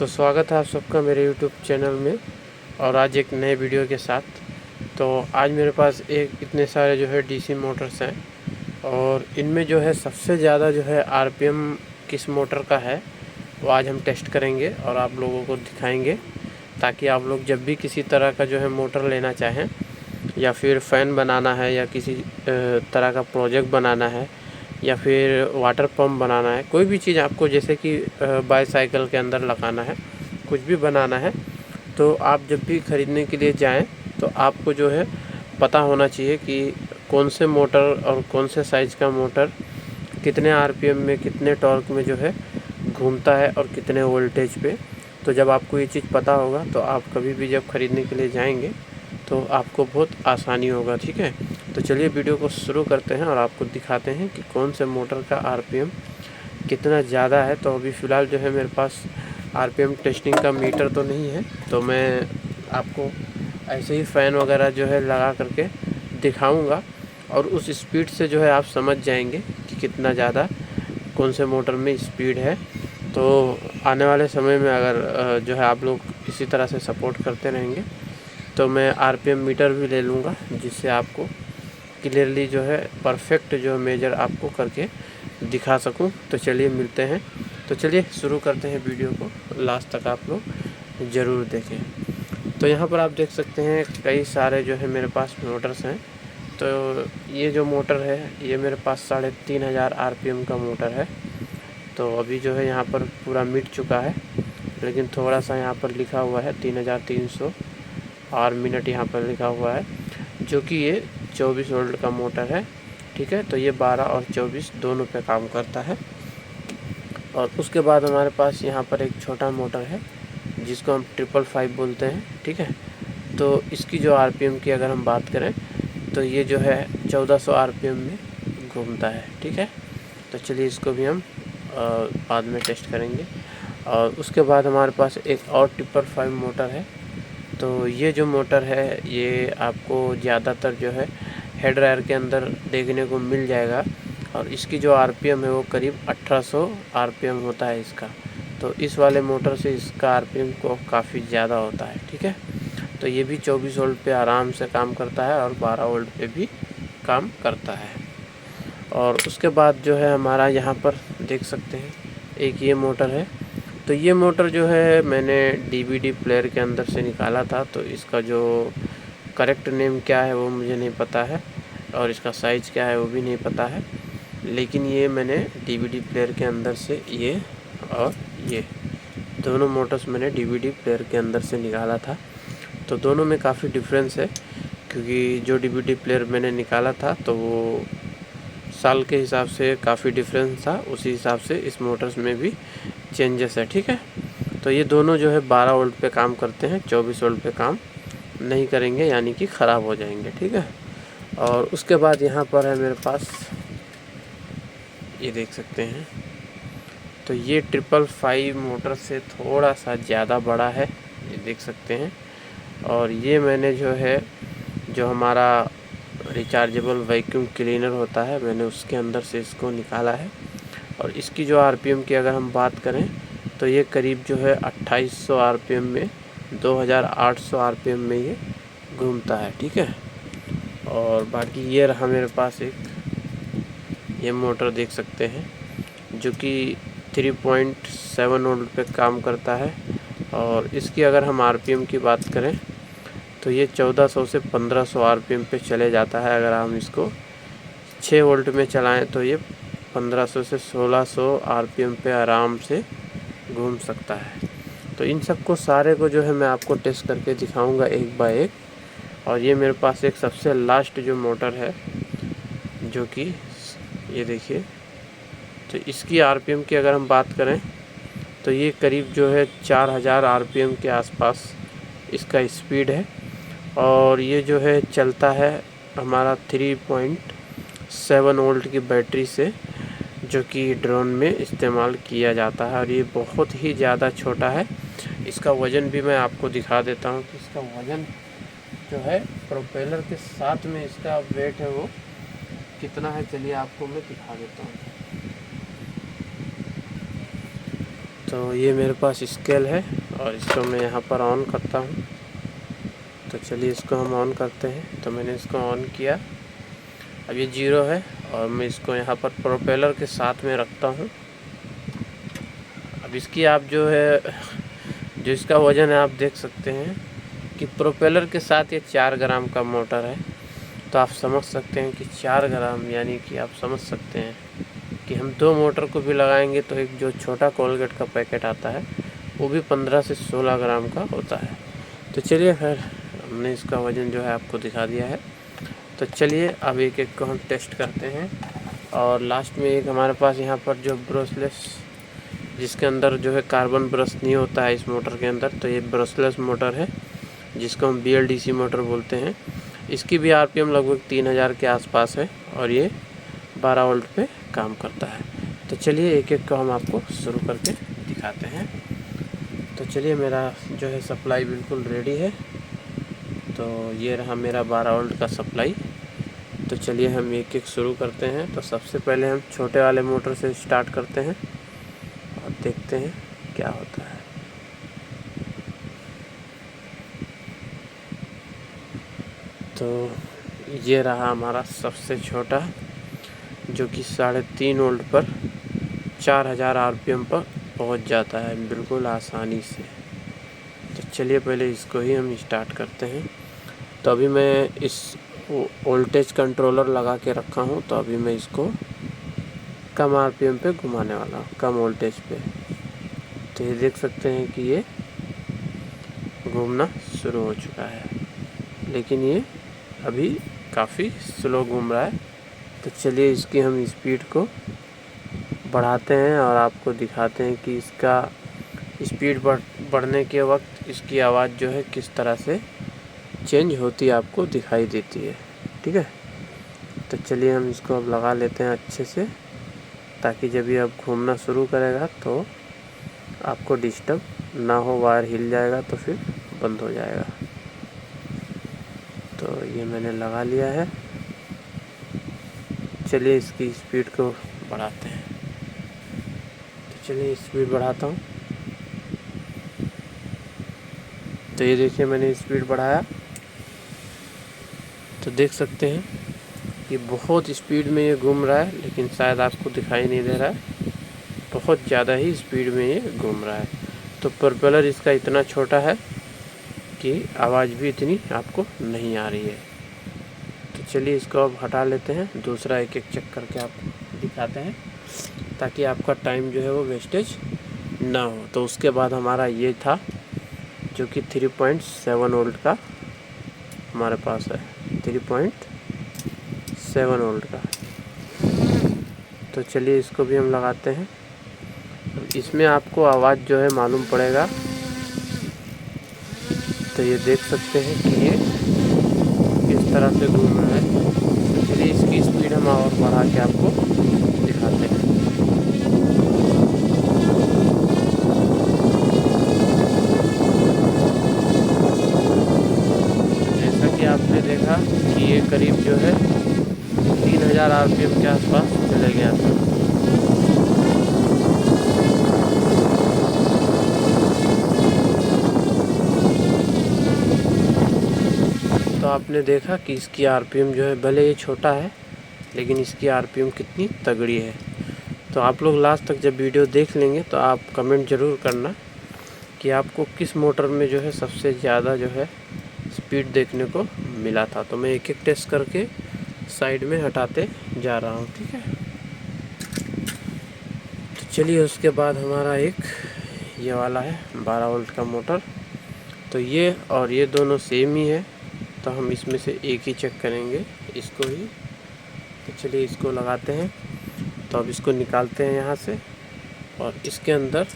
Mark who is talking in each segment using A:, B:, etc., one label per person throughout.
A: तो स्वागत है आप सबका मेरे YouTube चैनल में और आज एक नए वीडियो के साथ। तो आज मेरे पास इतने सारे जो है डीसी मोटर्स हैं और इनमें जो है सबसे ज़्यादा जो है आरपीएम किस मोटर का है वो आज हम टेस्ट करेंगे और आप लोगों को दिखाएंगे, ताकि आप लोग जब भी किसी तरह का जो है मोटर लेना चाहें या फिर फ़ैन बनाना है या किसी तरह का प्रोजेक्ट बनाना है या फिर वाटर पंप बनाना है, कोई भी चीज़ आपको जैसे कि बाईसाइकिल के अंदर लगाना है, कुछ भी बनाना है, तो आप जब भी ख़रीदने के लिए जाएं तो आपको जो है पता होना चाहिए कि कौन से मोटर और कौन से साइज़ का मोटर कितने आरपीएम में कितने टॉर्क में जो है घूमता है और कितने वोल्टेज पे। तो जब आपको ये चीज़ पता होगा तो आप कभी भी जब ख़रीदने के लिए जाएंगे तो आपको बहुत आसानी होगा। ठीक है, तो चलिए वीडियो को शुरू करते हैं और आपको दिखाते हैं कि कौन से मोटर का आरपीएम कितना ज़्यादा है। तो अभी फ़िलहाल जो है मेरे पास आरपीएम टेस्टिंग का मीटर तो नहीं है, तो मैं आपको ऐसे ही फ़ैन वगैरह जो है लगा करके दिखाऊंगा और उस स्पीड से जो है आप समझ जाएंगे कि कितना ज़्यादा कौन से मोटर में स्पीड है। तो आने वाले समय में अगर जो है आप लोग इसी तरह से सपोर्ट करते रहेंगे तो मैं आरपीएम मीटर भी ले लूँगा, जिससे आपको क्लियरली जो है परफेक्ट जो मेजर आपको करके दिखा सकूं। तो चलिए मिलते हैं। तो चलिए शुरू करते हैं वीडियो को, लास्ट तक आप लोग ज़रूर देखें। तो यहाँ पर आप देख सकते हैं कई सारे जो है मेरे पास मोटर्स हैं। तो ये जो मोटर है ये मेरे पास 3500 आरपीएम का मोटर है। तो अभी जो है यहाँ पर पूरा मिट चुका है, लेकिन थोड़ा सा यहाँ पर लिखा हुआ है 3300 और मिनट यहाँ पर लिखा हुआ है, जो कि ये 24 वोल्ट का मोटर है। ठीक है, तो ये 12 और 24 दोनों पे काम करता है। और उसके बाद हमारे पास यहाँ पर एक छोटा मोटर है जिसको हम 555 बोलते हैं। ठीक है, तो इसकी जो आरपीएम की अगर हम बात करें तो ये जो है 1400 आरपीएम में घूमता है। ठीक है, तो चलिए इसको भी हम बाद में टेस्ट करेंगे। और उसके बाद हमारे पास एक और 555 मोटर है। तो ये जो मोटर है ये आपको ज़्यादातर जो है हेड ड्रायर के अंदर देखने को मिल जाएगा और इसकी जो आरपीएम है वो करीब 1800 आरपीएम होता है इसका। तो इस वाले मोटर से इसका आरपीएम को काफ़ी ज़्यादा होता है। ठीक है, तो ये भी 24 वोल्ट पे आराम से काम करता है और 12 वोल्ट पे भी काम करता है। और उसके बाद जो है हमारा यहाँ पर देख सकते हैं एक ये मोटर है। तो ये मोटर जो है मैंने डीवीडी प्लेयर के अंदर से निकाला था, तो इसका जो करेक्ट नेम क्या है वो मुझे नहीं पता है और इसका साइज़ क्या है वो भी नहीं पता है, लेकिन ये मैंने डीवीडी प्लेयर के अंदर से ये और ये दोनों मोटर्स मैंने डीवीडी प्लेयर के अंदर से निकाला था। तो दोनों में काफ़ी डिफरेंस है, क्योंकि जो डीवीडी प्लेयर मैंने निकाला था तो वो साल के हिसाब से काफ़ी डिफरेंस था, उसी हिसाब से इस मोटर्स में भी चेंजेस है। ठीक है, तो ये दोनों जो है 12 वोल्ट पे काम करते हैं, 24 वोल्ट पे काम नहीं करेंगे, यानी कि ख़राब हो जाएंगे। ठीक है, और उसके बाद यहाँ पर है मेरे पास ये देख सकते हैं। तो ये 555 मोटर से थोड़ा सा ज़्यादा बड़ा है, ये देख सकते हैं। और ये मैंने जो है जो हमारा रिचार्जेबल वैक्यूम क्लीनर होता है मैंने उसके अंदर से इसको निकाला है। और इसकी जो आरपीएम की अगर हम बात करें तो ये करीब जो है 2800 आरपीएम में 2800 आरपीएम में ये घूमता है। ठीक है, और बाकी ये रहा मेरे पास एक ये मोटर देख सकते हैं जो कि 3.7 वोल्ट पे काम करता है। और इसकी अगर हम आरपीएम की बात करें तो ये 1400 से 1500 आरपीएम पे चले जाता है। अगर हम इसको 6 वोल्ट में चलाएं तो ये 1500 से 1600 आरपीएम पे आराम से घूम सकता है। तो इन सब को सारे को जो है मैं आपको टेस्ट करके दिखाऊंगा एक बाय एक। और ये मेरे पास एक सबसे लास्ट जो मोटर है जो कि ये देखिए, तो इसकी आरपीएम की अगर हम बात करें तो ये करीब जो है 4000 आरपीएम के आसपास इसका स्पीड है। और ये जो है चलता है हमारा 3.7 वोल्ट की बैटरी से, जो कि ड्रोन में इस्तेमाल किया जाता है। और ये बहुत ही ज़्यादा छोटा है। इसका वज़न भी मैं आपको दिखा देता हूँ कि इसका वज़न जो है प्रोपेलर के साथ में इसका वेट है वो कितना है। चलिए आपको मैं दिखा देता हूँ। तो ये मेरे पास स्केल है और इसको मैं यहाँ पर ऑन करता हूँ। तो चलिए इसको हम ऑन करते हैं। तो मैंने इसको ऑन किया, अब ये 0 है और मैं इसको यहाँ पर प्रोपेलर के साथ में रखता हूँ। अब इसकी आप जो है जो इसका वज़न है आप देख सकते हैं कि प्रोपेलर के साथ ये 4 ग्राम का मोटर है। तो आप समझ सकते हैं कि 4 ग्राम यानी कि आप समझ सकते हैं कि हम 2 मोटर को भी लगाएंगे तो एक जो छोटा कोलगेट का पैकेट आता है वो भी 15 से 16 ग्राम का होता है। तो चलिए फिर हमने इसका वज़न जो है आपको दिखा दिया है। तो चलिए अब एक एक को हम टेस्ट करते हैं। और लास्ट में एक हमारे पास यहाँ पर जो ब्रशलेस, जिसके अंदर जो है कार्बन ब्रश नहीं होता है इस मोटर के अंदर, तो ये ब्रशलेस मोटर है जिसको हम BLDC मोटर बोलते हैं। इसकी भी RPM लगभग 3000 के आसपास है और ये 12 वोल्ट पे काम करता है। तो चलिए एक एक को हम आपको शुरू करके दिखाते हैं। तो चलिए मेरा जो है सप्लाई बिल्कुल रेडी है। तो ये रहा मेरा 12 वोल्ट का सप्लाई। तो चलिए हम एक एक शुरू करते हैं। तो सबसे पहले हम छोटे वाले मोटर से स्टार्ट करते हैं और देखते हैं क्या होता है। तो ये रहा हमारा सबसे छोटा, जो कि 3.5 वोल्ट पर 4000 RPM पर पहुंच जाता है बिल्कुल आसानी से। तो चलिए पहले इसको ही हम स्टार्ट करते हैं। तो अभी मैं इस वोल्टेज कंट्रोलर लगा के रखा हूं, तो अभी मैं इसको कम RPM पे घुमाने वाला हूँ, कम वोल्टेज पे। तो ये देख सकते हैं कि ये घूमना शुरू हो चुका है, लेकिन ये अभी काफ़ी स्लो घूम रहा है। तो चलिए इसकी हम स्पीड को बढ़ाते हैं और आपको दिखाते हैं कि इसका स्पीड बढ़ने के वक्त इसकी आवाज़ जो है किस तरह से चेंज होती है आपको दिखाई देती है। ठीक है, तो चलिए हम इसको अब लगा लेते हैं अच्छे से, ताकि जब ये अब घूमना शुरू करेगा तो आपको डिस्टर्ब ना हो। वायर हिल जाएगा तो फिर बंद हो जाएगा। तो ये मैंने लगा लिया है। चलिए इसकी स्पीड को बढ़ाते हैं। तो चलिए स्पीड बढ़ाता हूँ। तो ये देखिए मैंने स्पीड बढ़ाया, तो देख सकते हैं कि बहुत स्पीड में ये घूम रहा है, लेकिन शायद आपको दिखाई नहीं दे रहा है, बहुत ज़्यादा ही स्पीड में ये घूम रहा है। तो प्रोपेलर इसका इतना छोटा है कि आवाज़ भी इतनी आपको नहीं आ रही है। तो चलिए इसको अब हटा लेते हैं, दूसरा एक एक चेक करके आपको दिखाते हैं, ताकि आपका टाइम जो है वो वेस्टेज ना हो। तो उसके बाद हमारा ये था जो कि 3.7 वोल्ट का हमारे पास है, 3.7 वोल्ट का। तो चलिए इसको भी हम लगाते हैं। इसमें आपको आवाज़ जो है मालूम पड़ेगा। तो ये देख सकते हैं कि ये किस तरह से घूम रहा है। तो चलिए इसकी स्पीड हम और बढ़ा के आपको दिखाते हैं। जैसा कि आपने देखा कि ये करीब जो है 3000 RPM के आसपास चले गया था। तो आपने देखा कि इसकी RPM जो है, भले ये छोटा है लेकिन इसकी RPM कितनी तगड़ी है। तो आप लोग लास्ट तक जब वीडियो देख लेंगे तो आप कमेंट ज़रूर करना कि आपको किस मोटर में जो है सबसे ज़्यादा जो है स्पीड देखने को मिला था। तो मैं एक एक टेस्ट करके साइड में हटाते जा रहा हूँ। ठीक है, तो चलिए उसके बाद हमारा एक ये वाला है 12 वोल्ट का मोटर। तो ये और ये दोनों सेम ही है, तो हम इसमें से एक ही चेक करेंगे, इसको ही। तो चलिए इसको लगाते हैं। तो अब इसको निकालते हैं यहाँ से और इसके अंदर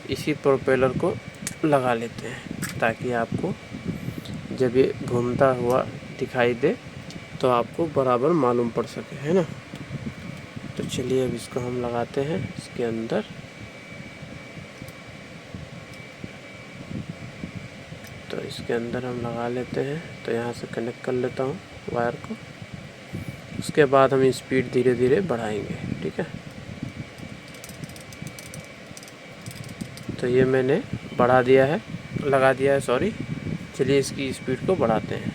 A: इसी प्रोपेलर को लगा लेते हैं, ताकि आपको जब ये घूमता हुआ दिखाई दे तो आपको बराबर मालूम पड़ सके, है ना। तो चलिए अब इसको हम लगाते हैं इसके अंदर। तो इसके अंदर हम लगा लेते हैं। तो यहाँ से कनेक्ट कर लेता हूँ वायर को। उसके बाद हम स्पीड धीरे धीरे बढ़ाएंगे। ठीक है, तो ये मैंने बढ़ा दिया है, लगा दिया है सॉरी। चलिए इसकी स्पीड को बढ़ाते हैं।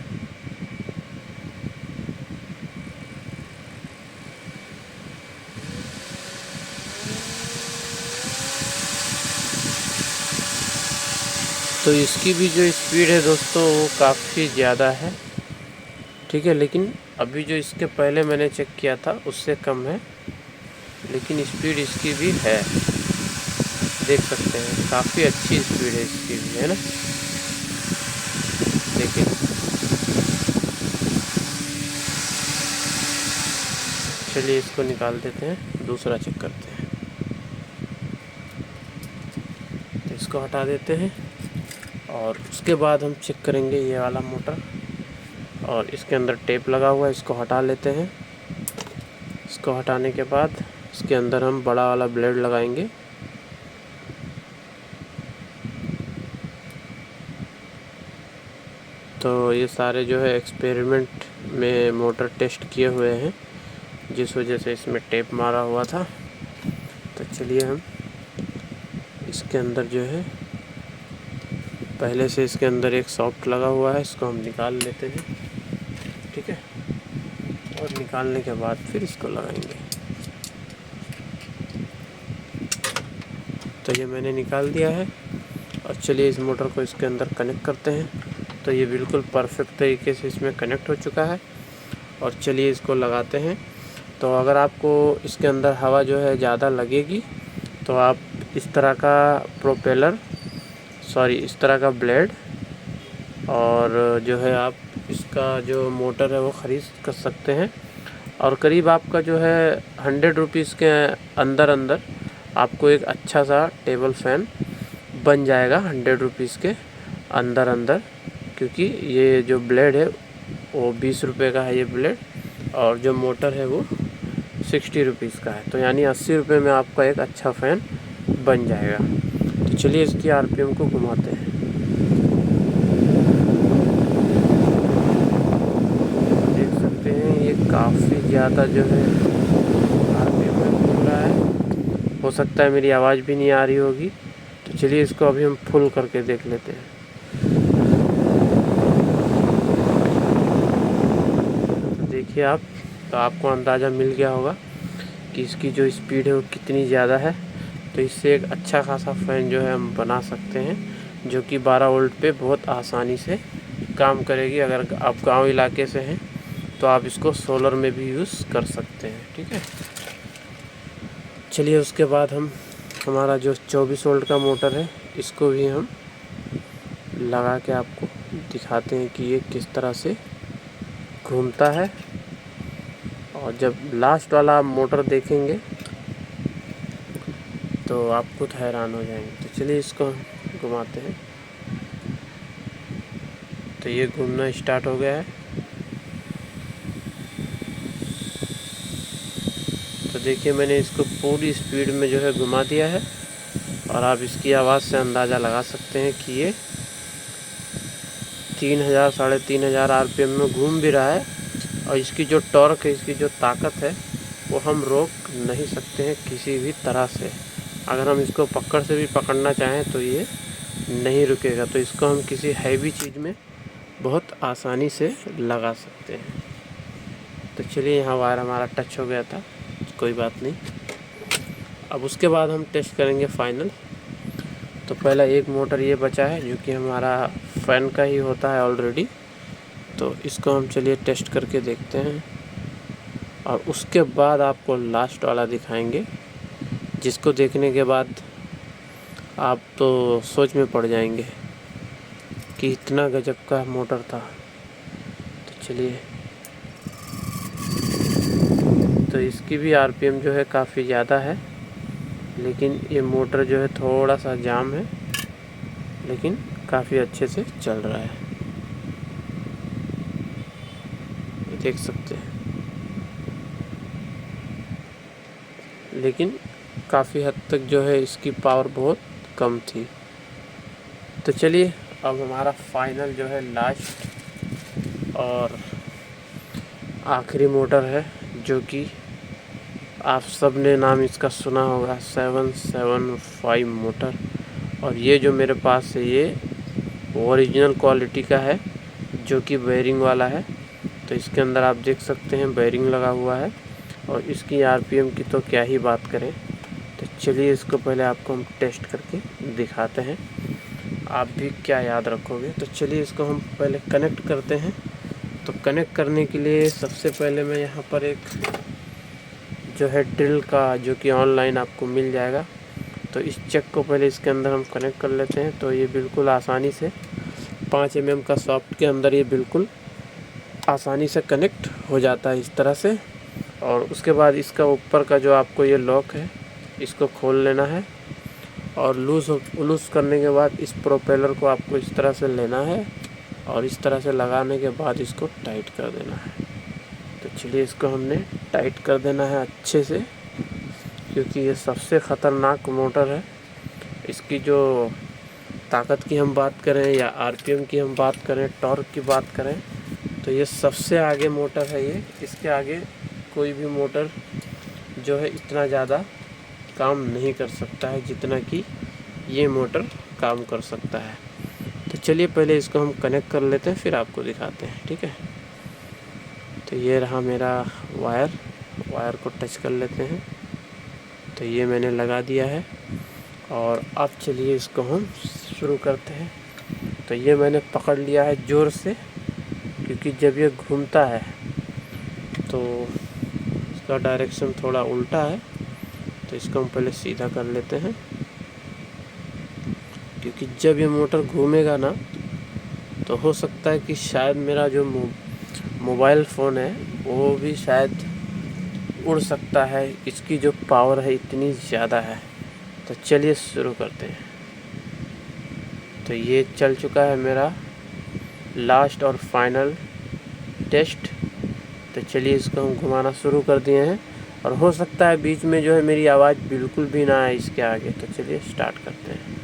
A: तो इसकी भी जो स्पीड है दोस्तों वो काफ़ी ज़्यादा है, ठीक है। लेकिन अभी जो इसके पहले मैंने चेक किया था उससे कम है, लेकिन स्पीड इसकी भी है, देख सकते हैं काफ़ी अच्छी स्पीड है इसकी भी, है ना। देखिए चलिए इसको निकाल देते हैं, दूसरा चेक करते हैं। तो इसको हटा देते हैं और उसके बाद हम चेक करेंगे ये वाला मोटर। और इसके अंदर टेप लगा हुआ है, इसको हटा लेते हैं। इसको हटाने के बाद इसके अंदर हम बड़ा वाला ब्लेड लगाएंगे। तो ये सारे जो है एक्सपेरिमेंट में मोटर टेस्ट किए हुए हैं, जिस वजह से इसमें टेप मारा हुआ था। तो चलिए हम इसके अंदर जो है, पहले से इसके अंदर एक सॉफ्ट लगा हुआ है, इसको हम निकाल लेते हैं, ठीक है। और निकालने के बाद फिर इसको लगाएंगे। तो ये मैंने निकाल दिया है और चलिए इस मोटर को इसके अंदर कनेक्ट करते हैं। तो ये बिल्कुल परफेक्ट तरीके से इसमें कनेक्ट हो चुका है और चलिए इसको लगाते हैं। तो अगर आपको इसके अंदर हवा जो है ज़्यादा लगेगी तो आप इस तरह का इस तरह का ब्लेड और जो है आप इसका जो मोटर है वो ख़रीद कर सकते हैं। और करीब आपका जो है 100 रुपीज़ के अंदर आपको एक अच्छा सा टेबल फ़ैन बन जाएगा, 100 रुपीज़ के अंदर, क्योंकि ये जो ब्लेड है वो 20 रुपये का है ये ब्लेड, और जो मोटर है वो 60 रुपीज़ का है। तो यानी 80 रुपये में आपका एक अच्छा फ़ैन बन जाएगा। तो चलिए इसकी आरपीएम को घुमाते हैं। देख सकते हैं ये काफ़ी ज़्यादा जो है आरपीएम में घूम रहा है। हो सकता है मेरी आवाज़ भी नहीं आ रही होगी, तो चलिए इसको अभी हम फुल करके देख लेते हैं। तो देखिए आप, तो आपको अंदाज़ा मिल गया होगा कि इसकी जो स्पीड है वो कितनी ज़्यादा है। तो इससे एक अच्छा खासा फ़ैन जो है हम बना सकते हैं, जो कि 12 वोल्ट पे बहुत आसानी से काम करेगी। अगर आप गांव इलाके से हैं तो आप इसको सोलर में भी यूज़ कर सकते हैं, ठीक है। चलिए उसके बाद हम हमारा जो 24 वोल्ट का मोटर है इसको भी हम लगा के आपको दिखाते हैं कि ये किस तरह से घूमता है। और जब लास्ट वाला आप मोटर देखेंगे तो आप खुद हैरान हो जाएंगे। तो चलिए इसको घुमाते हैं। तो ये घूमना स्टार्ट हो गया है। तो देखिए मैंने इसको पूरी स्पीड में जो है घुमा दिया है और आप इसकी आवाज़ से अंदाज़ा लगा सकते हैं कि ये 3000 3500 आरपीएम में घूम भी रहा है। और इसकी जो टॉर्क है, इसकी जो ताकत है वो हम रोक नहीं सकते हैं किसी भी तरह से। अगर हम इसको पकड़ से भी पकड़ना चाहें तो ये नहीं रुकेगा। तो इसको हम किसी हैवी चीज़ में बहुत आसानी से लगा सकते हैं। तो चलिए यहाँ वायर हमारा टच हो गया था, कोई बात नहीं। अब उसके बाद हम टेस्ट करेंगे फाइनल। तो पहला एक मोटर ये बचा है जो कि हमारा फ़ैन का ही होता है ऑलरेडी। तो इसको हम चलिए टेस्ट करके देखते हैं और उसके बाद आपको लास्ट वाला दिखाएंगे, जिसको देखने के बाद आप तो सोच में पड़ जाएंगे कि इतना गजब का मोटर था। तो चलिए, तो इसकी भी आरपीएम जो है काफ़ी ज़्यादा है, लेकिन ये मोटर जो है थोड़ा सा जाम है, लेकिन काफ़ी अच्छे से चल रहा है, देख सकते हैं। लेकिन काफ़ी हद तक जो है इसकी पावर बहुत कम थी। तो चलिए अब हमारा फाइनल जो है लास्ट और आखिरी मोटर है, जो कि आप सब ने नाम इसका सुना होगा, 775 मोटर। और ये जो मेरे पास है ये ओरिजिनल क्वालिटी का है, जो कि बेयरिंग वाला है। तो इसके अंदर आप देख सकते हैं बेयरिंग लगा हुआ है, और इसकी आरपीएम की तो क्या ही बात करें। तो चलिए इसको पहले आपको हम टेस्ट करके दिखाते हैं, आप भी क्या याद रखोगे। तो चलिए इसको हम पहले कनेक्ट करते हैं। तो कनेक्ट करने के लिए सबसे पहले मैं यहाँ पर एक जो है ड्रिल का, जो कि ऑनलाइन आपको मिल जाएगा, तो इस चेक को पहले इसके अंदर हम कनेक्ट कर लेते हैं। तो ये बिल्कुल आसानी से 5 mm का सॉफ्ट के अंदर ये बिल्कुल आसानी से कनेक्ट हो जाता है इस तरह से। और उसके बाद इसका ऊपर का जो आपको ये लॉक है, इसको खोल लेना है, और लूज़ करने के बाद इस प्रोपेलर को आपको इस तरह से लेना है, और इस तरह से लगाने के बाद इसको टाइट कर देना है। तो चलिए इसको हमने टाइट कर देना है अच्छे से, क्योंकि ये सबसे ख़तरनाक मोटर है। इसकी जो ताकत की हम बात करें या आरपीएम की हम बात करें, टॉर्क की बात करें, तो ये सबसे आगे मोटर है ये। इसके आगे कोई भी मोटर जो है इतना ज़्यादा काम नहीं कर सकता है जितना कि ये मोटर काम कर सकता है। तो चलिए पहले इसको हम कनेक्ट कर लेते हैं, फिर आपको दिखाते हैं, ठीक है। तो ये रहा मेरा वायर को टच कर लेते हैं। तो ये मैंने लगा दिया है, और अब चलिए इसको हम शुरू करते हैं। तो ये मैंने पकड़ लिया है ज़ोर से, क्योंकि जब ये घूमता है तो इसका डायरेक्शन थोड़ा उल्टा है। तो इसको हम पहले सीधा कर लेते हैं, क्योंकि जब ये मोटर घूमेगा ना, तो हो सकता है कि शायद मेरा जो मोबाइल फ़ोन है वो भी शायद उड़ सकता है। इसकी जो पावर है इतनी ज़्यादा है। तो चलिए शुरू करते हैं। तो ये चल चुका है मेरा लास्ट और फाइनल टेस्ट। तो चलिए इसको हम घुमाना शुरू कर दिए हैं, और हो सकता है बीच में जो है मेरी आवाज़ बिल्कुल भी ना आए इसके आगे। तो चलिए स्टार्ट करते हैं।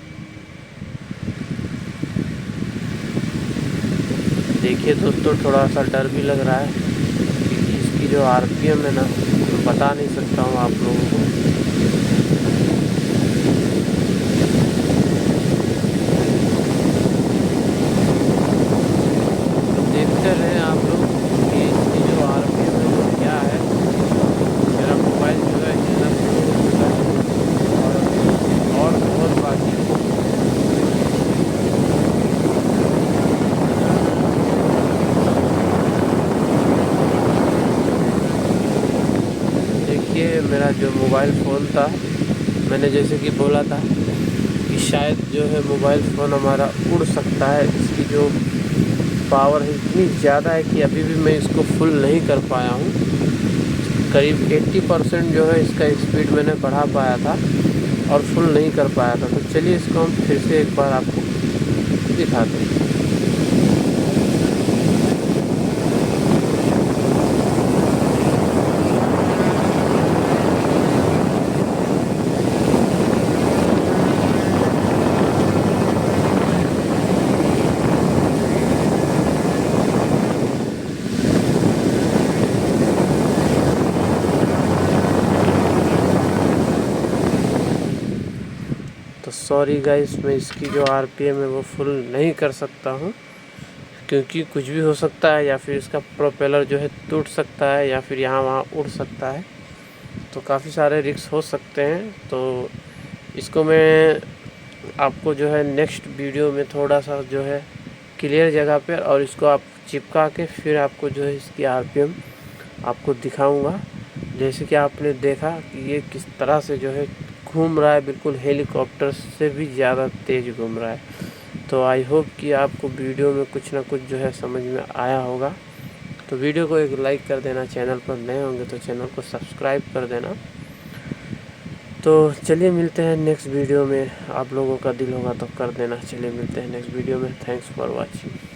A: देखिए दोस्तों, थोड़ा सा डर भी लग रहा है, क्योंकि इसकी जो आरपीएम है ना, तो बता नहीं सकता हूँ आप लोगों को। तो देखते रहे आप लोग कि इसकी जो आरपीएम है वो क्या है। मेरा मोबाइल जो है इतना स्लो हो चुका है, और बहुत बाकी है। देखिए मेरा जो मोबाइल फ़ोन था, मैंने जैसे कि बोला था कि शायद जो है मोबाइल फ़ोन हमारा उड़ सकता है। इसकी जो पावर है इतनी ज़्यादा है कि अभी भी मैं इसको फुल नहीं कर पाया हूँ। करीब 80% जो है इसका स्पीड मैंने बढ़ा पाया था, और फुल नहीं कर पाया था। तो चलिए इसको हम फिर से एक बार आपको दिखाते हैं। तो सॉरी गाइस, मैं इसकी जो आरपीएम है वो फुल नहीं कर सकता हूँ, क्योंकि कुछ भी हो सकता है। या फिर इसका प्रोपेलर जो है टूट सकता है, या फिर यहाँ वहाँ उड़ सकता है। तो काफ़ी सारे रिस्क हो सकते हैं। तो इसको मैं आपको जो है नेक्स्ट वीडियो में थोड़ा सा जो है क्लियर जगह पर, और इसको आप चिपका के फिर आपको जो है इसकी आरपीएम आपको दिखाऊंगा। जैसे कि आपने देखा कि ये किस तरह से जो है घूम रहा है, बिल्कुल हेलीकॉप्टर से भी ज़्यादा तेज़ घूम रहा है। तो आई होप कि आपको वीडियो में कुछ ना कुछ जो है समझ में आया होगा। तो वीडियो को एक लाइक कर देना, चैनल पर नए होंगे तो चैनल को सब्सक्राइब कर देना। तो चलिए मिलते हैं नेक्स्ट वीडियो में। आप लोगों का दिल होगा तो कर देना। चलिए मिलते हैं नेक्स्ट वीडियो में। Thanks for watching.